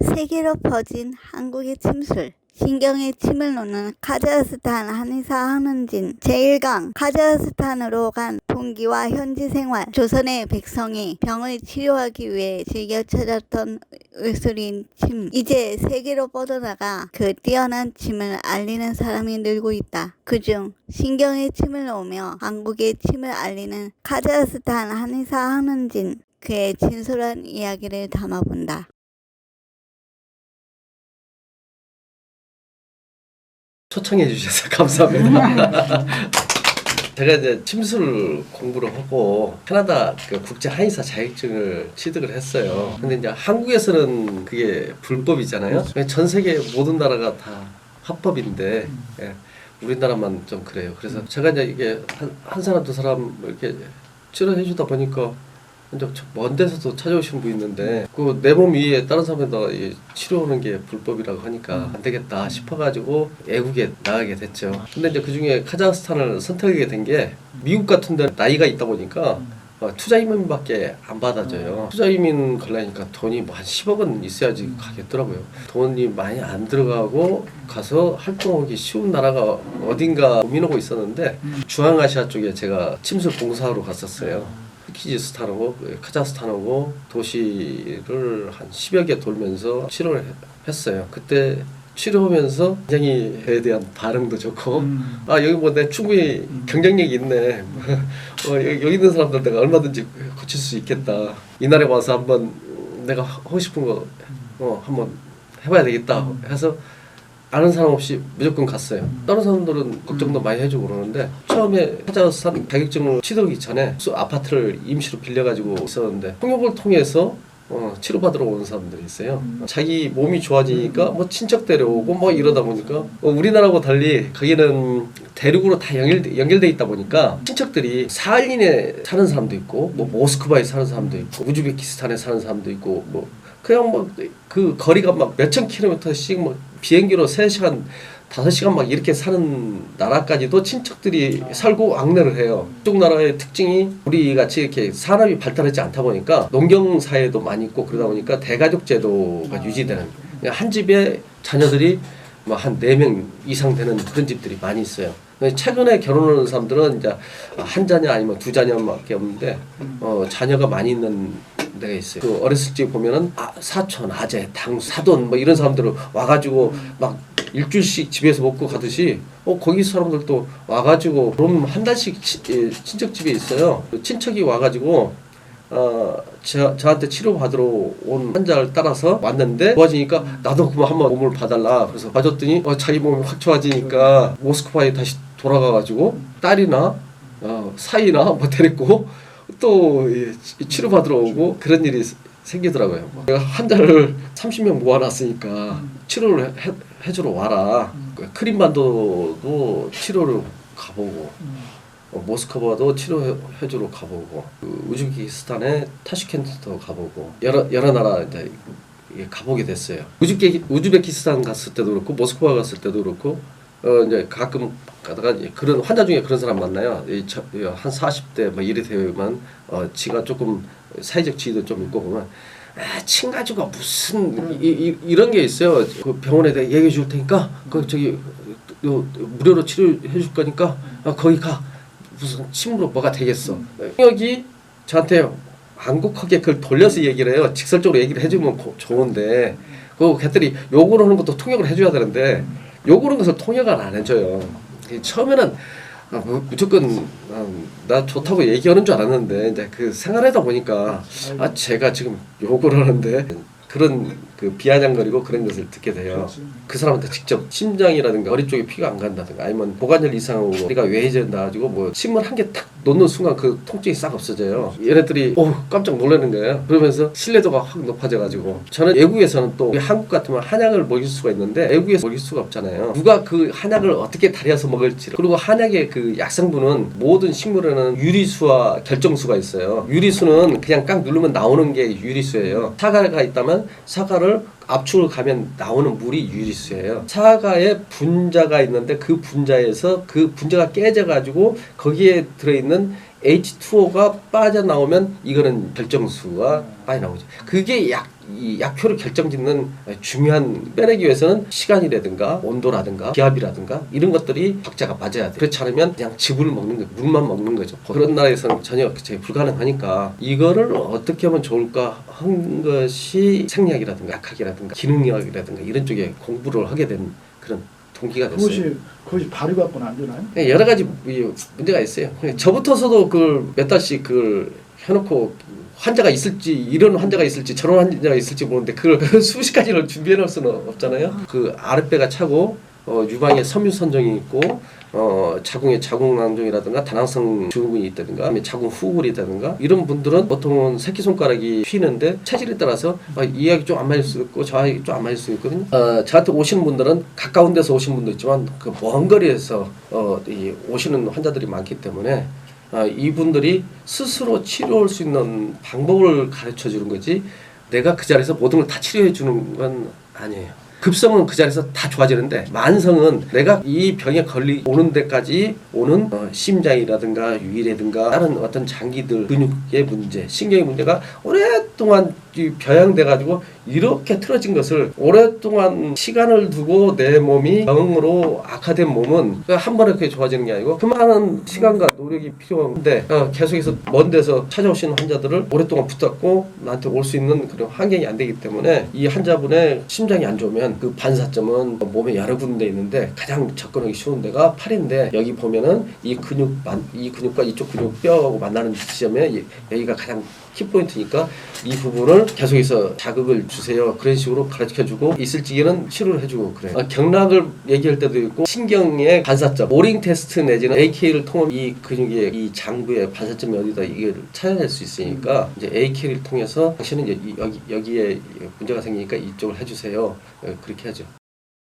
세계로 퍼진 한국의 침술. 신경에 침을 놓는 카자흐스탄 한의사 한은진 제1강. 카자흐스탄으로 간 동기와 현지 생활. 조선의 백성이 병을 치료하기 위해 즐겨 찾았던 의술인 침. 이제 세계로 뻗어나가 그 뛰어난 침을 알리는 사람이 늘고 있다. 그중 신경에 침을 놓으며 한국의 침을 알리는 카자흐스탄 한의사 한은진. 그의 진솔한 이야기를 담아본다. 초청해 주셔서 감사합니다. 제가 이제 침술 공부를 하고 캐나다 그 국제 한의사 자격증을 취득을 했어요. 근데 이제 한국에서는 그게 불법이잖아요. 전 세계 모든 나라가 다 합법인데 예, 우리나라만 좀 그래요. 그래서 제가 이제 이게 한 사람 두 사람 이렇게 치료해 주다 보니까 이제 먼 데서도 찾아오신 분이 있는데 그 내 몸 위에 다른 사람에다가 치료하는 게 불법이라고 하니까 안 되겠다 싶어가지고 외국에 나가게 됐죠. 근데 이제 그 중에 카자흐스탄을 선택하게 된 게 미국 같은 데 나이가 있다 보니까 투자이민밖에 안 받아줘요. 투자이민 가려니까 돈이 뭐 한 10억은 있어야지 가겠더라고요. 돈이 많이 안 들어가고 가서 활동하기 쉬운 나라가 어딘가 고민하고 있었는데 중앙아시아 쪽에 제가 침술 봉사하러 갔었어요. 키르기즈스탄하고 카자흐스탄하고 도시를 한 10여 개 돌면서 치료를 했어요. 그때 치료하면서 굉장히 에 대한 반응도 좋고 아 여기 뭐 내 충분히 경쟁력이 있네. 여기 있는 사람들 내가 얼마든지 고칠 수 있겠다. 이날에 와서 한번 내가 하고 싶은 거 한번 해봐야 되겠다 해서 아는 사람 없이 무조건 갔어요. 다른 사람들은 걱정도 많이 해주고 그러는데 처음에 카자흐스탄 자격증을 취득하기 전에 아파트를 임시로 빌려가지고 있었는데 통역을 통해서 치료받으러 오는 사람들이 있어요. 자기 몸이 좋아지니까 뭐 친척 데려오고 뭐 이러다 보니까 우리나라하고 달리 거기는 대륙으로 다 연결돼 있다 보니까 친척들이 사할린에 사는 사람도 있고 뭐 모스크바에 사는 사람도 있고 우즈베키스탄에 사는 사람도 있고 뭐 그냥 뭐 그 거리가 막 몇천 킬로미터씩 뭐 비행기로 3시간 5시간 막 이렇게 사는 나라까지도 친척들이 살고 왕래를 해요. 이쪽 나라의 특징이 우리 같이 이렇게 산업이 발달하지 않다 보니까 농경 사회도 많이 있고 그러다 보니까 대가족 제도가 유지되는 한 집에 자녀들이 뭐 한 4명 이상 되는 그런 집들이 많이 있어요. 최근에 결혼하는 사람들은 이제 한 자녀 아니면 2자녀밖에 없는데 자녀가 많이 있는 데가 있어요. 그 어렸을 때 보면은 사촌, 아재, 당, 사돈 뭐 이런 사람들을 와가지고 막 일주일씩 집에서 먹고 가듯이 거기 사람들도 와가지고 그럼 한 달씩 친척 집에 있어요. 친척이 와가지고 저한테 치료받으러 온 환자를 따라서 왔는데 좋아지니까 나도 그만 한번 몸을 봐달라. 그래서 봐줬더니 자기 몸이 확 좋아지니까 모스크바에 다시 돌아가가지고 딸이나 사이나 뭐 데리고 또 치료받으러 오고 그런 일이 생기더라고요. 내가 환자를 30명 모아놨으니까 치료를 해주러 와라. 크림반도도 치료를 가보고 모스크바도 치료해주러 가보고 우즈베키스탄의 타슈켄트도 가보고 여러 나라 이제 가보게 됐어요. 우즈베키스탄 갔을 때도 그렇고 모스크바 갔을 때도 그렇고 이제 가끔 가다가 그런 환자 중에 그런 사람 만나요. 한 40대 뭐 이래 되면 지가 조금 사회적 지위도 좀 있고 보면 침 가지고 무슨 이런 게 있어요. 그 병원에 내가 얘기해 줄 테니까 저기 무료로 치료해 줄 거니까 거기 가. 무슨 침으로 뭐가 되겠어. 여기 저한테 한국하게 그걸 돌려서 얘기를 해요. 직설적으로 얘기를 해주면 좋은데 그 걔들이 욕을 하는 것도 통역을 해줘야 되는데 욕을 하는 것을 통역을 안 해줘요. 처음에는 무조건 나 좋다고 얘기하는 줄 알았는데 이제 그 생활하다 보니까 제가 지금 욕을 하는데 그런 그 비아냥거리고 그런 것을 듣게 돼요. 그 사람한테 직접 심장이라든가 허리 쪽에 피가 안 간다든가 아니면 고관절 이상으로 허리가 왜해진다 가지고 뭐 침을 한 개 딱 놓는 순간 그 통증이 싹 없어져요. 얘네들이 깜짝 놀라는 거예요. 그러면서 신뢰도가 확 높아져가지고 저는 외국에서는 또 한국 같으면 한약을 먹일 수가 있는데 외국에서 먹일 수가 없잖아요. 누가 그 한약을 어떻게 달여서 먹을지 그리고 한약의 그 약성분은 모든 식물에는 유리수와 결정수가 있어요. 유리수는 그냥 깡 누르면 나오는 게 유리수예요. 사과가 있다면 사과를 압축을 가면 나오는 물이 유리수예요. 사과에 분자가 있는데 그 분자에서 그 분자가 깨져가지고 거기에 들어있는 H2O가 빠져나오면 이거는 결정수가 빠져나오죠. 그게 이 약효를 결정짓는 중요한 빼내기 위해서는 시간이라든가 온도라든가 기압이라든가 이런 것들이 박자가 맞아야 돼. 그렇지 않으면 그냥 즙을 먹는 거, 물만 먹는 거죠. 그런 나라에서는 전혀 불가능하니까 이거를 어떻게 하면 좋을까 한 것이 생리학이라든가 약학이라든가 기능학이라든가 이런 쪽에 공부를 하게 된 그런 동기가 됐어요. 그것이 발효 갖고는 안 되나요? 네, 여러 가지 문제가 있어요. 저부터서도 그걸 몇 달씩 그걸 해놓고 환자가 있을지 이런 환자가 있을지 저런 환자가 있을지 모르는데 그걸 수십 가지를 준비해 놓을 수는 없잖아요. 그 아랫배가 차고 유방에 섬유 선정이 있고 자궁에 자궁낭종이라든가 다낭성 증후군이 있다든가 자궁 후울이 있다든가 이런 분들은 보통은 새끼손가락이 휘는데 체질에 따라서 이 약이 좀 안 맞을 수 있고 저 약이 좀 안 맞을 수 있거든요. 저한테 오시는 분들은 가까운 데서 오시는 분도 있지만 그 먼 거리에서 오시는 환자들이 많기 때문에 이분들이 스스로 치료할 수 있는 방법을 가르쳐 주는 거지 내가 그 자리에서 모든 걸 다 치료해 주는 건 아니에요. 급성은 그 자리에서 다 좋아지는데 만성은 내가 이 병에 오는 데까지 오는 심장이라든가 위라든가 다른 어떤 장기들 근육의 문제, 신경의 문제가 오랫동안 벼양돼 가지고 이렇게 틀어진 것을 오랫동안 시간을 두고 내 몸이 병으로 악화된 몸은 한 번에 그게 좋아지는 게 아니고 그 많은 시간과 노력이 필요한데 계속해서 먼 데서 찾아오시는 환자들을 오랫동안 붙잡고 나한테 올 수 있는 그런 환경이 안 되기 때문에 이 환자분의 심장이 안 좋으면 그 반사점은 몸에 여러 군데 있는데 가장 접근하기 쉬운 데가 팔인데 여기 보면은 이 근육과 이쪽 근육 뼈하고 만나는 지점에 여기가 가장 키포인트니까 이 부분을 계속해서 자극을 주세요. 그런 식으로 가르쳐주고 있을지기는 치료를 해주고 그래요. 경락을 얘기할 때도 있고 신경의 반사점, 오링 테스트 내지는 AK를 통한 이 근육의 이 장부의 반사점이 어디다 이걸 찾아낼 수 있으니까 이제 AK를 통해서 당신은 여기에 문제가 생기니까 이쪽을 해주세요. 그렇게 하죠.